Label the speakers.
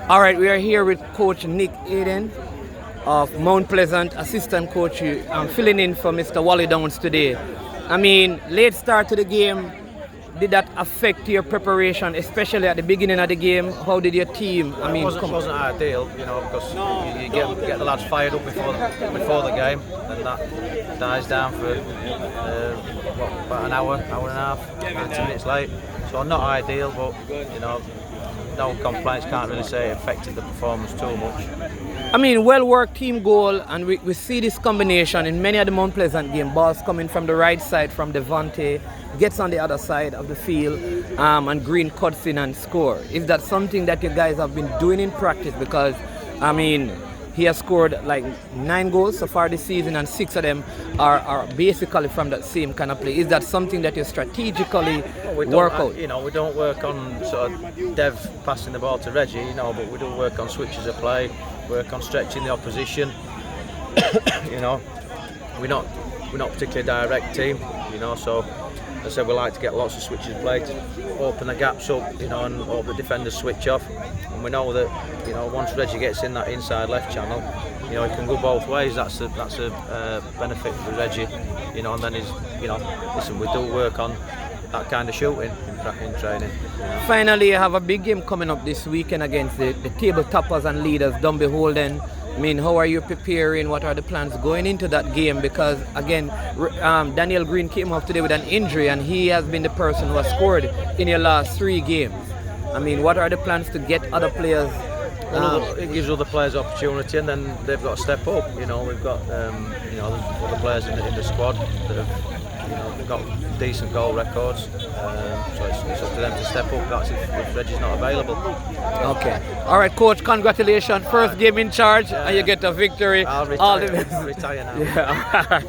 Speaker 1: All right, we are here with Coach Nick Aedan of Mount Pleasant, assistant coach. I'm filling in for Mr. Wally Downs today. I mean, late start to the game. Did that affect your preparation, especially at the beginning of the game? How did your team?
Speaker 2: It wasn't ideal, because you get the lads fired up before the game, and that dies down for about an hour and a half, 90 minutes late. So not ideal, but no complaints. Can't really say it affected the performance too much.
Speaker 1: I mean, well-worked team goal, and we see this combination in many of the Mount Pleasant game. Balls coming from the right side from Devante, gets on the other side of the field, and Green cuts in and score. Is that something that you guys have been doing in practice? Because, I mean, he has scored like 9 goals so far this season, and 6 of them are basically from that same kind of play. Is that something that you strategically work out?
Speaker 2: We don't work on sort of Dev passing the ball to Reggie, but we do work on switches of play, work on stretching the opposition. We're not particularly a direct team, so as I said, we like to get lots of switches played, open the gaps up, and hope the defenders switch off. And we know that, once Reggie gets in that inside left channel, he can go both ways. That's a benefit for Reggie, and then listen, we do work on that kind of shooting in training.
Speaker 1: Finally, you have a big game coming up this weekend against the table toppers and leaders, Dunbeholden. I mean, how are you preparing? What are the plans going into that game? Because again, Daniel Green came off today with an injury, and he has been the person who has scored in your last 3 games. I mean, what are the plans to get other players?
Speaker 2: It gives other players opportunity, and then they've got to step up. We've got there's other players in the squad that have got decent goal records. So it's up to them to step up. That's if Reggie's not available.
Speaker 1: Okay. All right, coach. Congratulations. First game in charge, and you get a victory.
Speaker 2: I'll retire,
Speaker 1: All the best.
Speaker 2: I'll retire now.
Speaker 1: Yeah. All right.